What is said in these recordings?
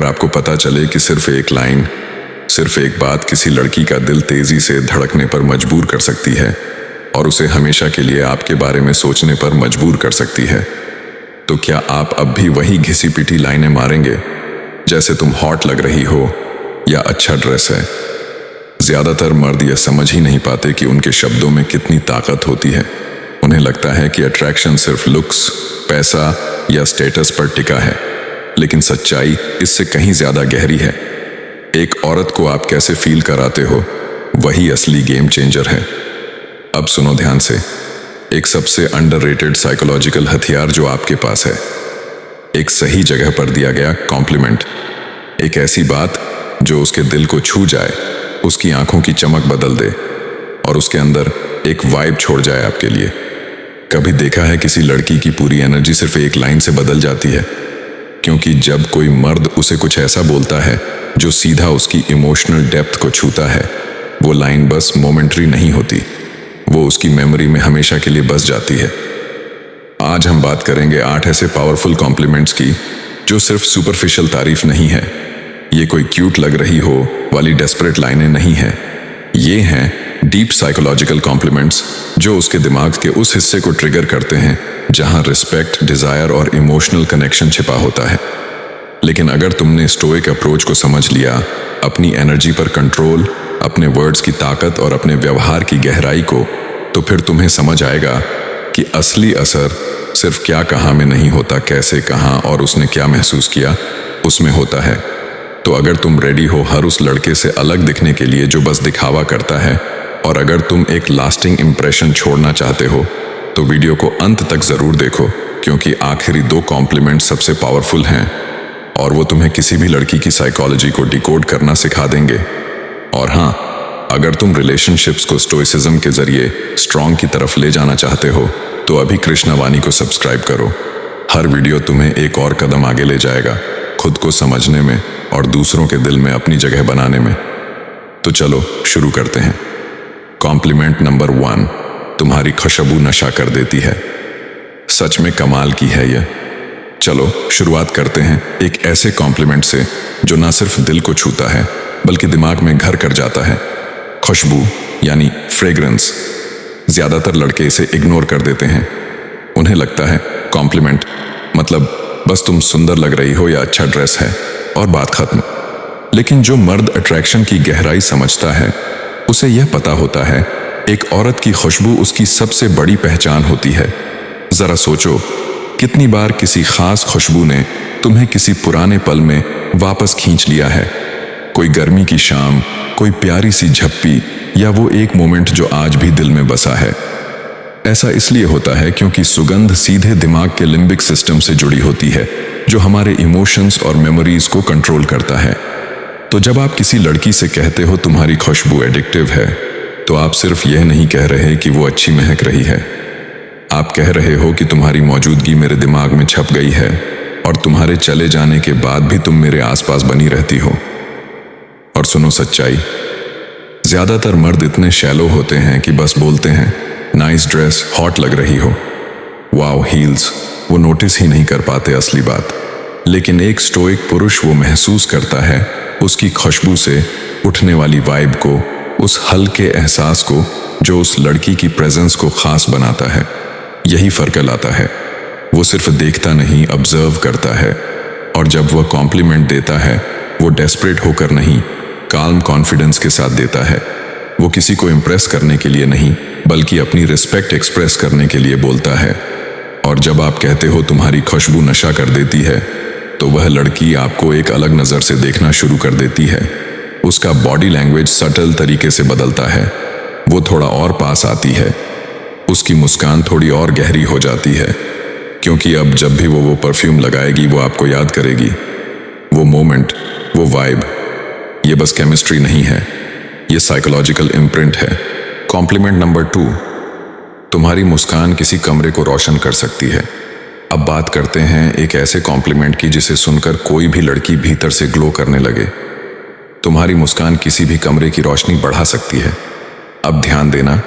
अगर आपको पता चले कि सिर्फ एक लाइन, सिर्फ एक बात किसी लड़की का दिल तेजी से धड़कने पर मजबूर कर सकती है और उसे हमेशा के लिए आपके बारे में सोचने पर मजबूर कर सकती है, तो क्या आप अब भी वही घिसी पिटी लाइनें मारेंगे, जैसे तुम हॉट लग रही हो या अच्छा ड्रेस है? ज्यादातर मर्द यह समझ ही नहीं पाते कि उनके शब्दों में कितनी ताकत होती है। उन्हें लगता है कि अट्रैक्शन सिर्फ लुक्स, पैसा या स्टेटस पर टिका है, लेकिन सच्चाई इससे कहीं ज्यादा गहरी है। एक औरत को आप कैसे फील कराते हो, वही असली गेम चेंजर है। अब सुनो ध्यान से, एक सबसे अंडररेटेड साइकोलॉजिकल हथियार जो आपके पास है, एक सही जगह पर दिया गया कॉम्प्लीमेंट। एक ऐसी बात जो उसके दिल को छू जाए, उसकी आंखों की चमक बदल दे और उसके अंदर एक वाइब छोड़ जाए आपके लिए। कभी देखा है किसी लड़की की पूरी एनर्जी सिर्फ एक लाइन से बदल जाती है? क्योंकि जब कोई मर्द उसे कुछ ऐसा बोलता है जो सीधा उसकी इमोशनल डेप्थ को छूता है, वो लाइन बस मोमेंटरी नहीं होती, वो उसकी मेमोरी में हमेशा के लिए बस जाती है। आज हम बात करेंगे 8 ऐसे पावरफुल कॉम्प्लीमेंट्स की जो सिर्फ सुपरफिशियल तारीफ नहीं है। ये कोई क्यूट लग रही हो वाली डेस्परेट लाइनें नहीं है। ये हैं डीप साइकोलॉजिकल कॉम्प्लीमेंट्स जो उसके दिमाग के उस हिस्से को ट्रिगर करते हैं जहां रिस्पेक्ट, डिजायर और इमोशनल कनेक्शन छिपा होता है। लेकिन अगर तुमने स्टोइक अप्रोच को समझ लिया, अपनी एनर्जी पर कंट्रोल, अपने वर्ड्स की ताकत और अपने व्यवहार की गहराई को, तो फिर तुम्हें समझ आएगा कि असली असर सिर्फ क्या कहा में नहीं होता, कैसे कहा और उसने क्या महसूस किया उसमें होता है। तो अगर तुम रेडी हो हर उस लड़के से अलग दिखने के लिए जो बस दिखावा करता है, और अगर तुम एक लास्टिंग इंप्रेशन छोड़ना चाहते हो, तो वीडियो को अंत तक जरूर देखो, क्योंकि आखिरी 2 कॉम्प्लीमेंट सबसे पावरफुल हैं और वो तुम्हें किसी भी लड़की की साइकोलॉजी को डिकोड करना सिखा देंगे। और हाँ, अगर तुम रिलेशनशिप्स को स्टोइसिज्म के जरिए स्ट्रॉन्ग की तरफ ले जाना चाहते हो, तो अभी कृष्णा वानी को सब्सक्राइब करो। हर वीडियो तुम्हें एक और कदम आगे ले जाएगा, खुद को समझने में और दूसरों के दिल में अपनी जगह बनाने में। तो चलो शुरू करते हैं। कॉम्प्लीमेंट नंबर 1, तुम्हारी खुशबू नशा कर देती है। सच में कमाल की है यह। चलो शुरुआत करते हैं एक ऐसे कॉम्प्लीमेंट से जो ना सिर्फ दिल को छूता है बल्कि दिमाग में घर कर जाता है। खुशबू यानी फ्रेग्रेंस। ज्यादातर लड़के इसे इग्नोर कर देते हैं। उन्हें लगता है कॉम्प्लीमेंट मतलब बस तुम सुंदर लग रही हो या अच्छा ड्रेस है और बात खत्म। लेकिन जो मर्द अट्रैक्शन की गहराई समझता है, उसे यह पता होता है एक औरत की खुशबू उसकी सबसे बड़ी पहचान होती है। जरा सोचो, कितनी बार किसी खास खुशबू ने तुम्हें किसी पुराने पल में वापस खींच लिया है। कोई गर्मी की शाम, कोई प्यारी सी झप्पी या वो एक मोमेंट जो आज भी दिल में बसा है। ऐसा इसलिए होता है क्योंकि सुगंध सीधे दिमाग के लिम्बिक सिस्टम से जुड़ी होती है, जो हमारे इमोशंस और मेमोरीज को कंट्रोल करता है। तो जब आप किसी लड़की से कहते हो तुम्हारी खुशबू एडिक्टिव है, तो आप सिर्फ यह नहीं कह रहे कि वो अच्छी महक रही है, आप कह रहे हो कि तुम्हारी मौजूदगी मेरे दिमाग में छप गई है और तुम्हारे चले जाने के बाद भी तुम मेरे आसपास बनी रहती हो। और सुनो सच्चाई, ज्यादातर मर्द इतने शैलो होते हैं कि बस बोलते हैं नाइस ड्रेस, हॉट लग रही हो, वाओ हील्स। वो नोटिस ही नहीं कर पाते असली बात। लेकिन एक स्टोइक पुरुष वो महसूस करता है उसकी खुशबू से उठने वाली वाइब को, उस हल्के एहसास को जो उस लड़की की प्रेजेंस को खास बनाता है। यही फर्क लाता है। वो सिर्फ देखता नहीं, ऑब्जर्व करता है। और जब वह कॉम्प्लीमेंट देता है, वो डेस्परेट होकर नहीं, काल्म कॉन्फिडेंस के साथ देता है। वो किसी को इम्प्रेस करने के लिए नहीं, बल्कि अपनी रिस्पेक्ट एक्सप्रेस करने के लिए बोलता है। और जब आप कहते हो तुम्हारी खुशबू नशा कर देती है, तो वह लड़की आपको एक अलग नजर से देखना शुरू कर देती है। उसका बॉडी लैंग्वेज सटल तरीके से बदलता है। वो थोड़ा और पास आती है, उसकी मुस्कान थोड़ी और गहरी हो जाती है, क्योंकि अब जब भी वो परफ्यूम लगाएगी, वो आपको याद करेगी। वो मोमेंट, वो वाइब, ये बस केमिस्ट्री नहीं है, ये साइकोलॉजिकल इम्प्रिंट है। कॉम्प्लीमेंट नंबर 2, तुम्हारी मुस्कान किसी कमरे को रोशन कर सकती है। अब बात करते हैं एक ऐसे कॉम्प्लीमेंट की जिसे सुनकर कोई भी लड़की भीतर से ग्लो करने लगे। तुम्हारी मुस्कान किसी भी कमरे की रोशनी बढ़ा सकती है। अब ध्यान देना,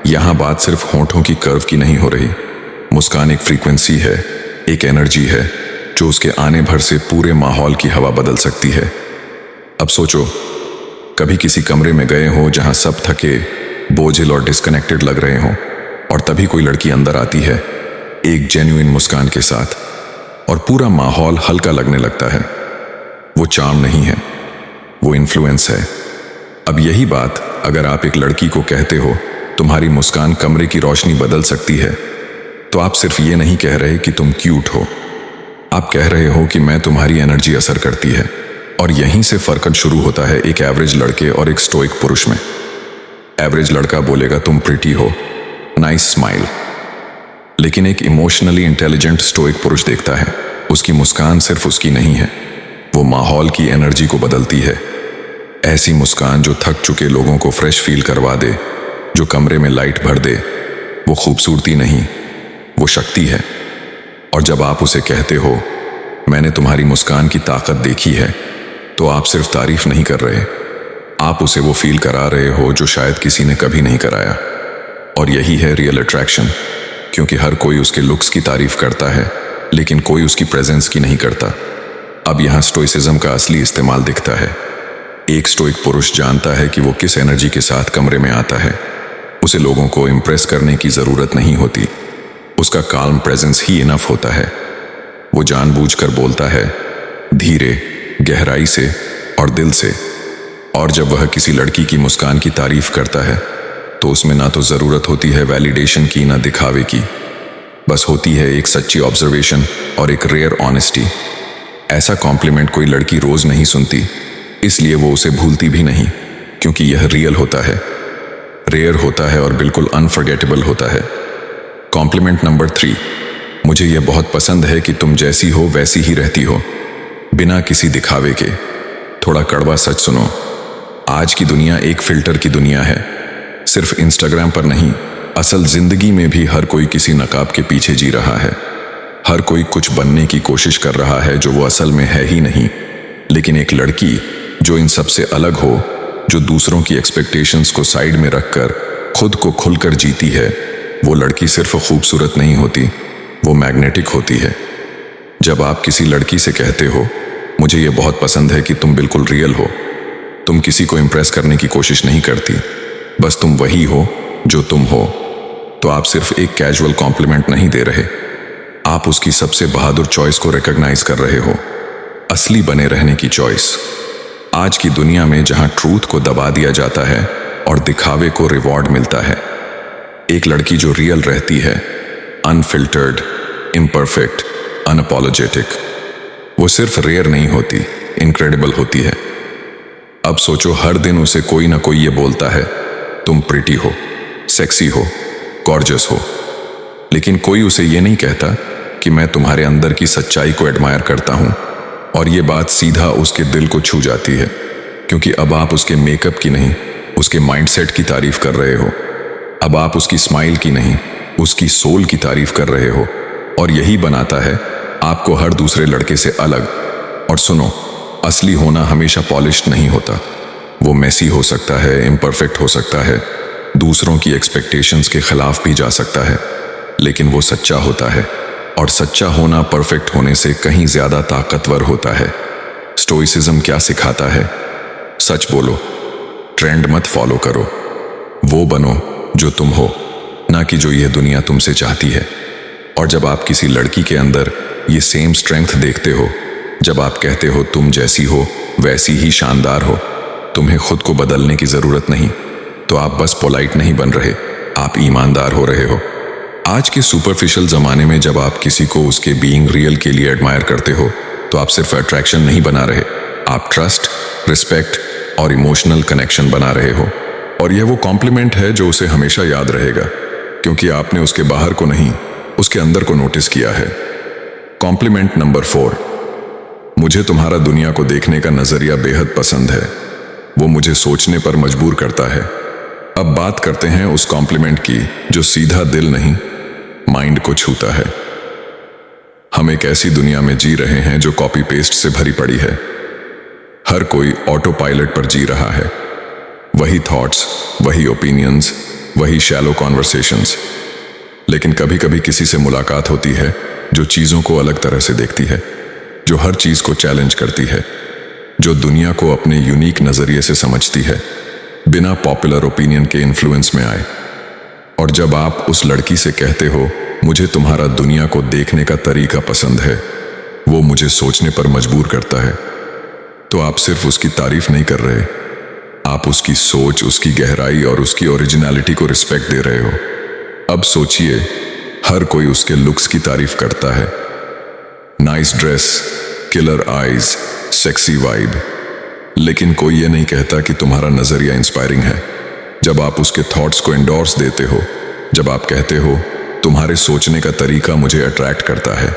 यहां बात सिर्फ होंठों की कर्व की नहीं हो रही। मुस्कान एक फ्रीक्वेंसी है, एक एनर्जी है, जो उसके आने भर से पूरे माहौल की हवा बदल सकती है। अब सोचो, कभी किसी कमरे में गए हो जहां सब थके, बोझिल और डिस्कनेक्टेड लग रहे हो, और तभी कोई लड़की अंदर आती है एक जेन्युइन मुस्कान के साथ, और पूरा माहौल हल्का लगने लगता है। वो चार्म नहीं है, वो इन्फ्लुएंस है। अब यही बात अगर आप एक लड़की को कहते हो तुम्हारी मुस्कान कमरे की रोशनी बदल सकती है, तो आप सिर्फ ये नहीं कह रहे कि तुम क्यूट हो, आप कह रहे हो कि मैं तुम्हारी एनर्जी असर करती है। और यहीं से फर्क शुरू होता है एक एवरेज लड़के और एक स्टोइक पुरुष में। एवरेज लड़का बोलेगा तुम प्रिटी हो, नाइस स्माइल, लेकिन एक इमोशनली इंटेलिजेंट स्टोइक पुरुष देखता है उसकी मुस्कान सिर्फ उसकी नहीं है, वो माहौल की एनर्जी को बदलती है। ऐसी मुस्कान जो थक चुके लोगों को फ्रेश फील करवा दे, जो कमरे में लाइट भर दे। वो खूबसूरती नहीं, वो शक्ति है। और जब आप उसे कहते हो मैंने तुम्हारी मुस्कान की ताकत देखी है, तो आप सिर्फ तारीफ नहीं कर रहे, आप उसे वो फील करा रहे हो जो शायद किसी ने कभी नहीं कराया। और यही है रियल अट्रैक्शन, क्योंकि हर कोई उसके लुक्स की तारीफ करता है, लेकिन कोई उसकी प्रेजेंस की नहीं करता। अब यहाँ स्टोइसिज्म का असली इस्तेमाल दिखता है। एक स्टोइक पुरुष जानता है कि वो किस एनर्जी के साथ कमरे में आता है। उसे लोगों को इम्प्रेस करने की जरूरत नहीं होती, उसका काल्म प्रेजेंस ही इनफ होता है। वो जानबूझकर बोलता है, धीरे, गहराई से और दिल से। और जब वह किसी लड़की की मुस्कान की तारीफ करता है, तो उसमें ना तो जरूरत होती है वैलिडेशन की, ना दिखावे की, बस होती है एक सच्ची ऑब्जर्वेशन और एक रेयर ऑनेस्टी। ऐसा कॉम्प्लीमेंट कोई लड़की रोज नहीं सुनती, इसलिए वो उसे भूलती भी नहीं, क्योंकि यह रियल होता है, रेयर होता है और बिल्कुल अनफॉरगेटेबल होता है। कॉम्प्लीमेंट नंबर 3, मुझे यह बहुत पसंद है कि तुम जैसी हो वैसी ही रहती हो, बिना किसी दिखावे के। थोड़ा कड़वा सच सुनो, आज की दुनिया एक फिल्टर की दुनिया है। सिर्फ इंस्टाग्राम पर नहीं, असल जिंदगी में भी हर कोई किसी नकाब के पीछे जी रहा है। हर कोई कुछ बनने की कोशिश कर रहा है जो वो असल में है ही नहीं। लेकिन एक लड़की जो इन सबसे अलग हो, जो दूसरों की एक्सपेक्टेशंस को साइड में रखकर खुद को खुलकर जीती है, वो लड़की सिर्फ खूबसूरत नहीं होती, वो मैग्नेटिक होती है। जब आप किसी लड़की से कहते हो मुझे ये बहुत पसंद है कि तुम बिल्कुल रियल हो, तुम किसी को इम्प्रेस करने की कोशिश नहीं करती, बस तुम वही हो जो तुम हो, तो आप सिर्फ एक कैजुअल कॉम्प्लीमेंट नहीं दे रहे, आप उसकी सबसे बहादुर चॉइस को रिकॉग्नाइज कर रहे हो, असली बने रहने की चॉइस। आज की दुनिया में जहां ट्रूथ को दबा दिया जाता है और दिखावे को रिवॉर्ड मिलता है, एक लड़की जो रियल रहती है, अनफिल्टर्ड, इम्परफेक्ट, अनअपोलोजेटिक, वो सिर्फ रेयर नहीं होती, इनक्रेडिबल होती है। अब सोचो, हर दिन उसे कोई ना कोई ये बोलता है तुम प्रिटी हो, सेक्सी हो, गॉर्जियस हो, लेकिन कोई उसे ये नहीं कहता कि मैं तुम्हारे अंदर की सच्चाई को एडमायर करता हूं। और ये बात सीधा उसके दिल को छू जाती है, क्योंकि अब आप उसके मेकअप की नहीं, उसके माइंडसेट की तारीफ कर रहे हो। अब आप उसकी स्माइल की नहीं, उसकी सोल की तारीफ कर रहे हो। और यही बनाता है आपको हर दूसरे लड़के से अलग। और सुनो, असली होना हमेशा पॉलिश्ड नहीं होता, वो मेसी हो सकता है, इम्परफेक्ट हो सकता है, दूसरों की एक्सपेक्टेशंस के खिलाफ भी जा सकता है, लेकिन वो सच्चा होता है। और सच्चा होना परफेक्ट होने से कहीं ज्यादा ताकतवर होता है। स्टोइसिज्म क्या सिखाता है? सच बोलो, ट्रेंड मत फॉलो करो, वो बनो जो तुम हो, ना कि जो यह दुनिया तुमसे चाहती है। और जब आप किसी लड़की के अंदर ये सेम स्ट्रेंथ देखते हो, जब आप कहते हो तुम जैसी हो वैसी ही शानदार हो, तुम्हें खुद को बदलने की जरूरत नहीं, तो आप बस पोलाइट नहीं बन रहे, आप ईमानदार हो रहे हो। आज के सुपरफिशियल जमाने में जब आप किसी को उसके बीइंग रियल के लिए एडमायर करते हो, तो आप सिर्फ अट्रैक्शन नहीं बना रहे, आप ट्रस्ट, रिस्पेक्ट और इमोशनल कनेक्शन बना रहे हो। और यह वो कॉम्प्लीमेंट है जो उसे हमेशा याद रहेगा, क्योंकि आपने उसके बाहर को नहीं, उसके अंदर को नोटिस किया है। कॉम्प्लीमेंट नंबर 4, मुझे तुम्हारा दुनिया को देखने का नजरिया बेहद पसंद है, वो मुझे सोचने पर मजबूर करता है। अब बात करते हैं उस कॉम्प्लीमेंट की जो सीधा दिल नहीं, माइंड को छूता है। हम एक ऐसी दुनिया में जी रहे हैं जो कॉपी पेस्ट से भरी पड़ी है। हर कोई ऑटो पायलट पर जी रहा है, वही थॉट्स, वही ओपिनियंस, वही शैलो कॉन्वर्सेशंस। लेकिन कभी कभी किसी से मुलाकात होती है जो चीजों को अलग तरह से देखती है। जो हर चीज को चैलेंज करती है, जो दुनिया को अपने यूनिक नजरिए से समझती है, बिना पॉपुलर ओपिनियन के इन्फ्लुएंस में आए। और जब आप उस लड़की से कहते हो, मुझे तुम्हारा दुनिया को देखने का तरीका पसंद है, वो मुझे सोचने पर मजबूर करता है, तो आप सिर्फ उसकी तारीफ नहीं कर रहे, आप उसकी सोच, उसकी गहराई और उसकी ओरिजिनलिटी को रिस्पेक्ट दे रहे हो। अब सोचिए, हर कोई उसके लुक्स की तारीफ करता है, nice dress, killer eyes, sexy vibe, लेकिन कोई ये नहीं कहता कि तुम्हारा नजरिया इंस्पायरिंग है। जब आप उसके थॉट्स को एंडोर्स देते हो, जब आप कहते हो तुम्हारे सोचने का तरीका मुझे अट्रैक्ट करता है,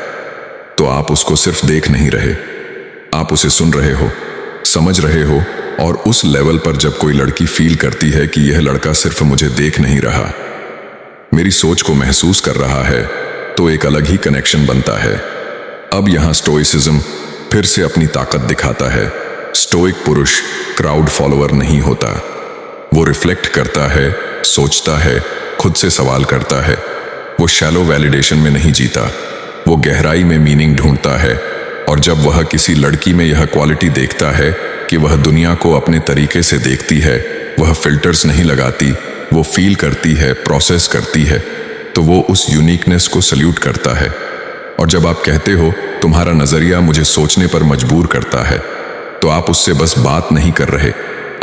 तो आप उसको सिर्फ देख नहीं रहे, आप उसे सुन रहे हो, समझ रहे हो। और उस लेवल पर जब कोई लड़की फील करती है कि यह लड़का सिर्फ मुझे देख नहीं रहा, मेरी सोच को महसूस कर रहा है, तो एक अलग ही कनेक्शन बनता है। अब यहां स्टोइसिज्म फिर से अपनी ताकत दिखाता है। स्टोइक पुरुष क्राउड फॉलोअर नहीं होता, वो रिफ्लेक्ट करता है, सोचता है, खुद से सवाल करता है। वो शैलो वैलिडेशन में नहीं जीता, वो गहराई में मीनिंग ढूंढता है। और जब वह किसी लड़की में यह क्वालिटी देखता है कि वह दुनिया को अपने तरीके से देखती है, वह फिल्टर्स नहीं लगाती, वो फील करती है, प्रोसेस करती है, तो वो उस यूनिकनेस को सल्यूट करता है। और जब आप कहते हो तुम्हारा नजरिया मुझे सोचने पर मजबूर करता है, तो आप उससे बस बात नहीं कर रहे,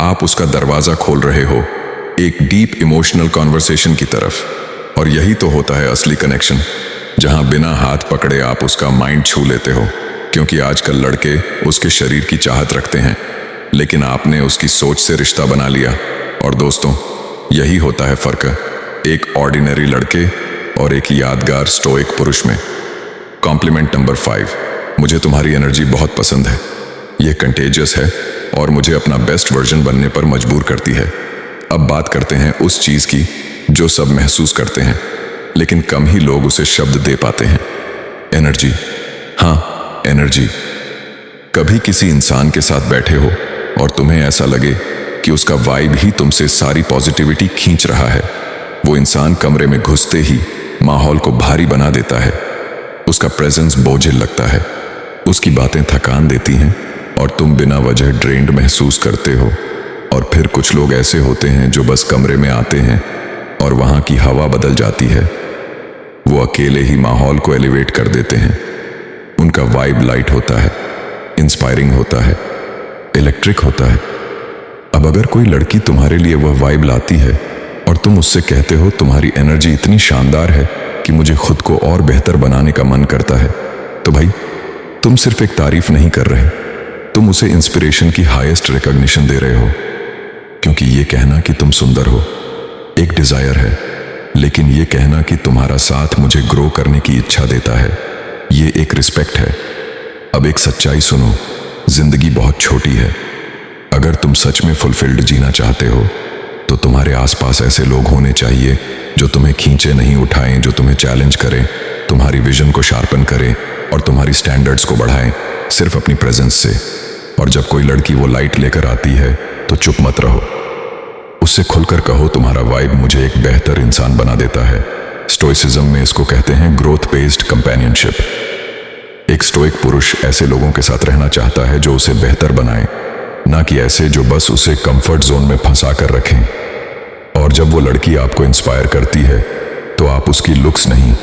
आप उसका दरवाजा खोल रहे हो एक डीप इमोशनल कॉन्वर्सेशन की तरफ। और यही तो होता है असली कनेक्शन, जहां बिना हाथ पकड़े आप उसका माइंड छू लेते हो। क्योंकि आजकल लड़के उसके शरीर की चाहत रखते हैं, लेकिन आपने उसकी सोच से रिश्ता बना लिया। और दोस्तों, यही होता है फर्क एक ऑर्डिनरी लड़के और एक यादगार स्टोइक पुरुष में। कॉम्प्लीमेंट नंबर 5, मुझे तुम्हारी एनर्जी बहुत पसंद है। यह कंटेजियस है और मुझे अपना बेस्ट वर्जन बनने पर मजबूर करती है। अब बात करते हैं उस चीज की जो सब महसूस करते हैं, लेकिन कम ही लोग उसे शब्द दे पाते हैं। एनर्जी। हाँ, एनर्जी। कभी किसी इंसान के साथ बैठे हो और तुम्हें ऐसा लगे कि उसका वाइब ही तुमसे सारी पॉजिटिविटी खींच रहा है। वो इंसान कमरे में घुसते ही माहौल को भारी बना देता है, उसका प्रेजेंस बोझिल लगता है, उसकी बातें थकान देती हैं और तुम बिना वजह ड्रेन्ड महसूस करते हो। और फिर कुछ लोग ऐसे होते हैं जो बस कमरे में आते हैं और वहां की हवा बदल जाती है। वो अकेले ही माहौल को एलिवेट कर देते हैं। उनका वाइब लाइट होता है, इंस्पायरिंग होता है, इलेक्ट्रिक होता है। अब अगर कोई लड़की तुम्हारे लिए वह वाइब लाती है और तुम उससे कहते हो तुम्हारी एनर्जी इतनी शानदार है कि मुझे खुद को और बेहतर बनाने का मन करता है, तो भाई तुम सिर्फ एक तारीफ नहीं कर रहे, तुम उसे इंस्पिरेशन की हाईएस्ट रिकॉग्निशन दे रहे हो। क्योंकि ये कहना कि तुम सुंदर हो एक डिजायर है, लेकिन ये कहना कि तुम्हारा साथ मुझे ग्रो करने की इच्छा देता है, ये एक रिस्पेक्ट है। अब एक सच्चाई सुनो, जिंदगी बहुत छोटी है। अगर तुम सच में फुलफिल्ड जीना चाहते हो, तो तुम्हारे आसपास ऐसे लोग होने चाहिए जो तुम्हें खींचे नहीं उठाएं, जो तुम्हें चैलेंज करें, तुम्हारी विजन को शार्पन करें और तुम्हारी स्टैंडर्ड्स को बढ़ाएं सिर्फ अपनी प्रेजेंस से। और जब कोई लड़की वो लाइट लेकर आती है, तो चुप मत रहो, उससे खुलकर कहो तुम्हारा वाइब मुझे एक बेहतर इंसान बना देता है। स्टोइसिज्म में इसको कहते हैं ग्रोथ बेस्ड कंपेनियनशिप। एक स्टोइक पुरुष ऐसे लोगों के साथ रहना चाहता है जो उसे बेहतर बनाए, ना कि ऐसे जो बस उसे कंफर्ट जोन में फंसा कर रखें। और जब वो लड़की आपको इंस्पायर करती है, तो आप उसकी लुक्स नहीं,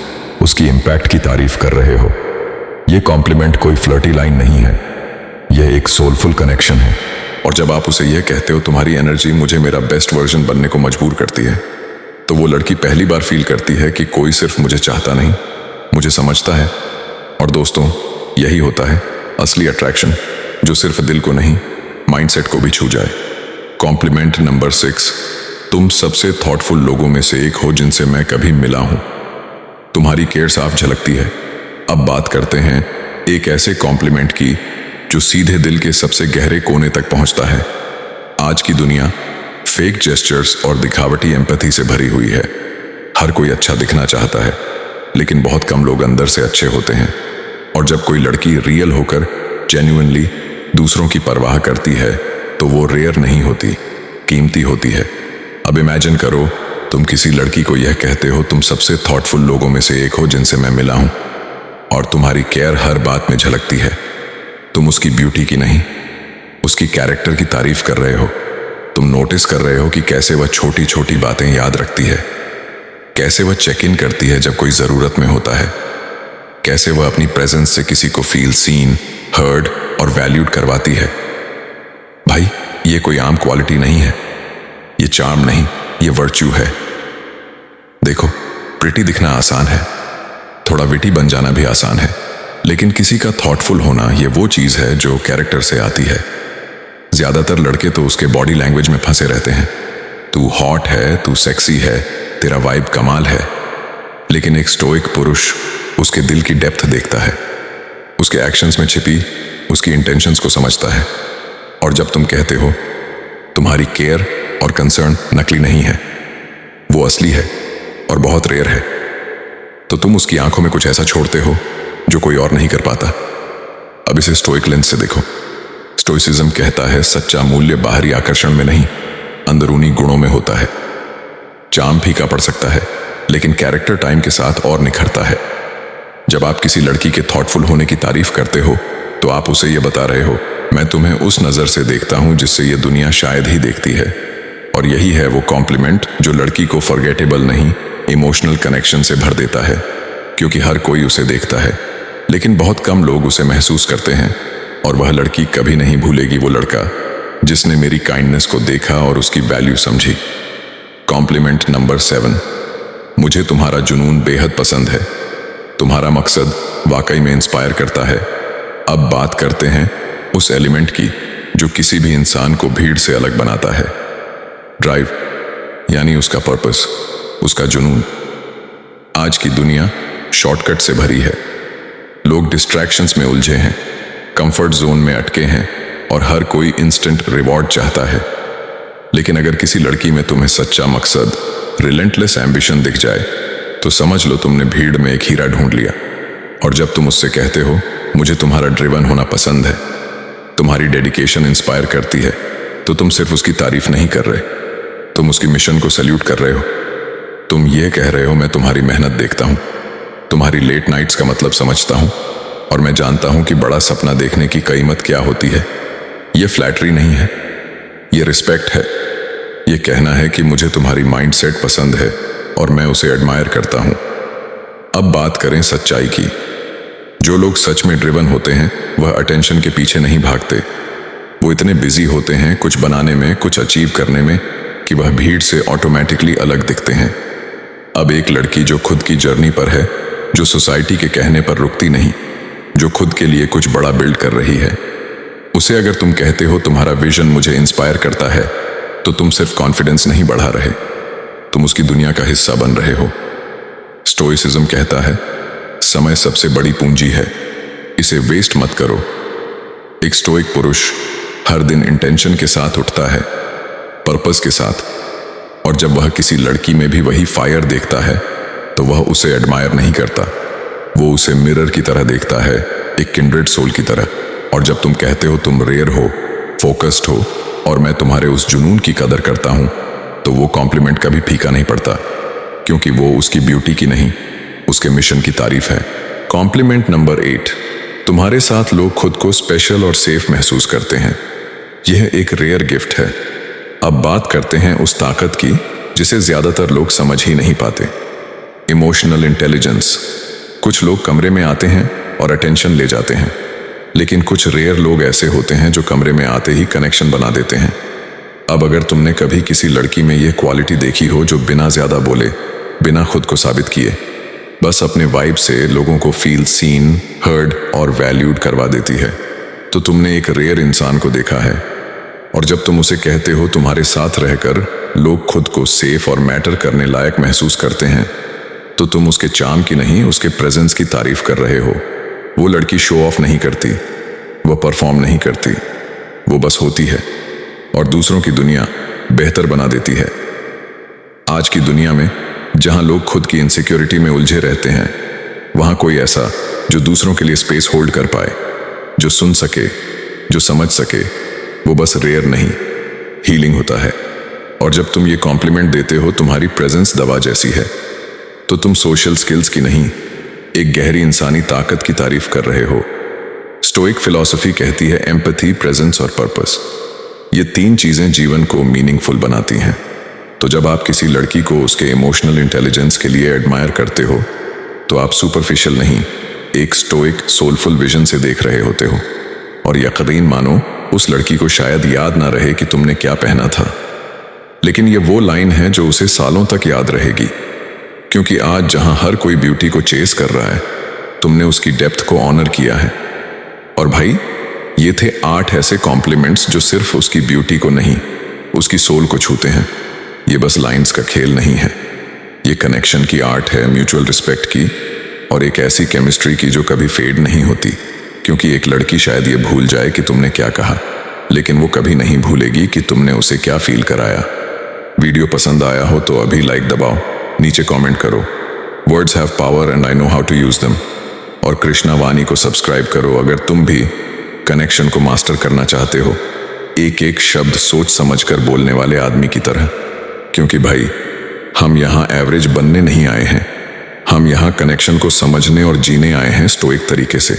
उसकी इंपैक्ट की तारीफ कर रहे हो। ये कॉम्प्लीमेंट कोई फ्लर्टी लाइन नहीं है, यह एक सोलफुल कनेक्शन है। और जब आप उसे यह कहते हो तुम्हारी एनर्जी मुझे मेरा बेस्ट वर्जन बनने को मजबूर करती है, तो वो लड़की पहली बार फील करती है कि कोई सिर्फ मुझे चाहता नहीं, मुझे समझता है। और दोस्तों, यही होता है असली अट्रैक्शन, जो सिर्फ दिल को नहीं माइंडसेट को भी छू जाए। कॉम्प्लीमेंट नंबर 6, तुम सबसे थॉटफुल लोगों में से एक हो जिनसे मैं कभी मिला हूं। तुम्हारी केयर साफ झलकती है। अब बात करते हैं एक ऐसे कॉम्प्लीमेंट की जो सीधे दिल के सबसे गहरे कोने तक पहुंचता है। आज की दुनिया फेक जेस्चर्स और दिखावटी एम्पैथी से भरी हुई है। हर कोई अच्छा दिखना चाहता है, लेकिन बहुत कम लोग अंदर से अच्छे होते हैं। और जब कोई लड़की रियल होकर जेन्युइनली दूसरों की परवाह करती है, तो वो रेयर नहीं होती, कीमती होती है। अब इमेजिन करो, तुम किसी लड़की को यह कहते हो तुम सबसे थॉटफुल लोगों में से एक हो जिनसे मैं मिला हूं, और तुम्हारी केयर हर बात में झलकती है। तुम उसकी ब्यूटी की नहीं, उसकी कैरेक्टर की तारीफ कर रहे हो। तुम नोटिस कर रहे हो कि कैसे वह छोटी छोटी बातें याद रखती है, कैसे वह चेक इन करती है जब कोई जरूरत में होता है, कैसे वह अपनी प्रेजेंस से किसी को फील सीन, हर्ड और वैल्यूड करवाती है। भाई, ये कोई आम क्वालिटी नहीं है, ये चार्म नहीं, ये वर्च्यू है। देखो, प्रिटी दिखना आसान है, थोड़ा विटी बन जाना भी आसान है, लेकिन किसी का थॉटफुल होना ये वो चीज है जो कैरेक्टर से आती है। ज्यादातर लड़के तो उसके बॉडी लैंग्वेज में फंसे रहते हैं। तू हॉट है, तू सेक्सी है, तेरा वाइब कमाल है, लेकिन एक स्टोइक पुरुष उसके दिल की डेप्थ देखता है, उसके एक्शंस में छिपी उसकी इंटेंशंस को समझता है। और जब तुम कहते हो तुम्हारी केयर और कंसर्न नकली नहीं है, वो असली है और बहुत रेयर है, तो तुम उसकी आंखों में कुछ ऐसा छोड़ते हो जो कोई और नहीं कर पाता। अब इसे स्टोइक लेंस से देखो। स्टोइसिज्म कहता है सच्चा मूल्य बाहरी आकर्षण में नहीं, अंदरूनी गुणों में होता है। चार्म फीका पड़ सकता है, लेकिन कैरेक्टर टाइम के साथ और निखरता है। जब आप किसी लड़की के थॉटफुल होने की तारीफ करते हो, तो आप उसे ये बता रहे हो, मैं तुम्हें उस नजर से देखता हूं जिससे ये दुनिया शायद ही देखती है। और यही है वो कॉम्प्लीमेंट जो लड़की को फॉरगेटेबल नहीं, इमोशनल कनेक्शन से भर देता है। क्योंकि हर कोई उसे देखता है, लेकिन बहुत कम लोग उसे महसूस करते हैं। और वह लड़की कभी नहीं भूलेगी वो लड़का जिसने मेरी काइंडनेस को देखा और उसकी वैल्यू समझी। कॉम्प्लीमेंट नंबर 7, मुझे तुम्हारा जुनून बेहद पसंद है, तुम्हारा मकसद वाकई में इंस्पायर करता है। अब बात करते हैं उस एलिमेंट की जो किसी भी इंसान को भीड़ से अलग बनाता है। ड्राइव, यानी उसका पर्पस, उसका जुनून। आज की दुनिया शॉर्टकट से भरी है। लोग डिस्ट्रैक्शंस में उलझे हैं, कंफर्ट जोन में अटके हैं और हर कोई इंस्टेंट रिवॉर्ड चाहता है। लेकिन अगर किसी लड़की में तुम्हें सच्चा मकसद, रिलेंटलेस एम्बिशन दिख जाए, तो समझ लो तुमने भीड़ में एक हीरा ढूंढ लिया। और जब तुम उससे कहते हो मुझे तुम्हारा ड्रिवन होना पसंद है, तुम्हारी डेडिकेशन इंस्पायर करती है, तो तुम सिर्फ उसकी तारीफ नहीं कर रहे, तुम उसकी मिशन को सैल्यूट कर रहे हो। तुम ये कह रहे हो मैं तुम्हारी मेहनत देखता हूं, तुम्हारी लेट नाइट्स का मतलब समझता हूं, और मैं जानता हूं कि बड़ा सपना देखने की कीमत क्या होती है। ये फ्लैटरी नहीं है, ये रिस्पेक्ट है। ये कहना है कि मुझे तुम्हारी माइंडसेट पसंद है और मैं उसे एडमायर करता हूं। अब बात करें सच्चाई की। जो लोग सच में ड्रिवन होते हैं वह अटेंशन के पीछे नहीं भागते। वो इतने बिजी होते हैं कुछ बनाने में, कुछ अचीव करने में, कि वह भीड़ से ऑटोमेटिकली अलग दिखते हैं। अब एक लड़की जो खुद की जर्नी पर है, जो सोसाइटी के कहने पर रुकती नहीं, जो खुद के लिए कुछ बड़ा बिल्ड कर रही है, उसे अगर तुम कहते हो तुम्हारा विजन मुझे इंस्पायर करता है, तो तुम सिर्फ कॉन्फिडेंस नहीं बढ़ा रहे, तुम उसकी दुनिया का हिस्सा बन रहे हो। स्टोइसिज्म कहता है समय सबसे बड़ी पूंजी है, इसे वेस्ट मत करो। एक स्टोइक पुरुष हर दिन इंटेंशन के साथ उठता है, पर्पस के साथ। और जब वह किसी लड़की में भी वही फायर देखता है, तो वह उसे एडमायर नहीं करता, वो उसे मिरर की तरह देखता है, एक किंड्रेड सोल की तरह। और जब तुम कहते हो तुम रेयर हो, फोकस्ड हो और मैं तुम्हारे उस जुनून की कदर करता हूं, तो वो कॉम्प्लीमेंट कभी फीका नहीं पड़ता, क्योंकि वो उसकी ब्यूटी की नहीं, उसके मिशन की तारीफ है। कॉम्प्लीमेंट नंबर 8, तुम्हारे साथ लोग खुद को स्पेशल और सेफ महसूस करते हैं। यह एक रेयर गिफ्ट है। अब बात करते हैं उस ताकत की जिसे ज्यादातर लोग समझ ही नहीं पाते, इमोशनल इंटेलिजेंस। कुछ लोग कमरे में आते हैं और अटेंशन ले जाते हैं, लेकिन कुछ रेयर लोग ऐसे होते हैं जो कमरे में आते ही कनेक्शन बना देते हैं। अब अगर तुमने कभी किसी लड़की में यह क्वालिटी देखी हो जो बिना ज्यादा बोले, बिना खुद को साबित किए, बस अपने वाइब से लोगों को फील सीन, हर्ड और वैल्यूड करवा देती है, तो तुमने एक रेयर इंसान को देखा है। और जब तुम उसे कहते हो तुम्हारे साथ रहकर लोग खुद को सेफ और मैटर करने लायक महसूस करते हैं, तो तुम उसके चार्म की नहीं, उसके प्रेजेंस की तारीफ कर रहे हो। वो लड़की शो ऑफ नहीं करती, वो परफॉर्म नहीं करती, वो बस होती है और दूसरों की दुनिया बेहतर बना देती है। आज की दुनिया में जहां लोग खुद की इनसिक्योरिटी में उलझे रहते हैं, वहां कोई ऐसा जो दूसरों के लिए स्पेस होल्ड कर पाए, जो सुन सके, जो समझ सके, वो बस रेयर नहीं, हीलिंग होता है। और जब तुम ये कॉम्प्लीमेंट देते हो तुम्हारी प्रेजेंस दवा जैसी है, तो तुम सोशल स्किल्स की नहीं, एक गहरी इंसानी ताकत की तारीफ कर रहे हो। स्टोइक फिलॉसफी कहती है एम्पैथी, प्रेजेंस और पर्पस। ये तीन चीजें जीवन को मीनिंगफुल बनाती हैं। तो जब आप किसी लड़की को उसके इमोशनल इंटेलिजेंस के लिए एडमायर करते हो तो आप सुपरफिशियल नहीं, एक स्टोइक सोलफुल विजन से देख रहे होते हो। और यकीन मानो, उस लड़की को शायद याद ना रहे कि तुमने क्या पहना था, लेकिन ये वो लाइन है जो उसे सालों तक याद रहेगी। क्योंकि आज जहां हर कोई ब्यूटी को चेस कर रहा है, तुमने उसकी डेप्थ को ऑनर किया है। और भाई, ये थे 8 ऐसे कॉम्प्लीमेंट्स जो सिर्फ उसकी ब्यूटी को नहीं, उसकी सोल को छूते हैं। ये बस लाइंस का खेल नहीं है, ये कनेक्शन की आर्ट है, म्यूचुअल रिस्पेक्ट की, और एक ऐसी केमिस्ट्री की जो कभी फेड नहीं होती। क्योंकि एक लड़की शायद ये भूल जाए कि तुमने क्या कहा, लेकिन वो कभी नहीं भूलेगी कि तुमने उसे क्या फील कराया। वीडियो पसंद आया हो तो अभी लाइक दबाओ, नीचे कमेंट करो, words have power and I know how to use them. और कृष्णा वाणी को सब्सक्राइब करो अगर तुम भी कनेक्शन को मास्टर करना चाहते हो, एक एक शब्द सोच समझकर बोलने वाले आदमी की तरह। क्योंकि भाई, हम यहाँ एवरेज बनने नहीं आए हैं, हम यहाँ कनेक्शन को समझने और जीने आए हैं स्टोइक तरीके से।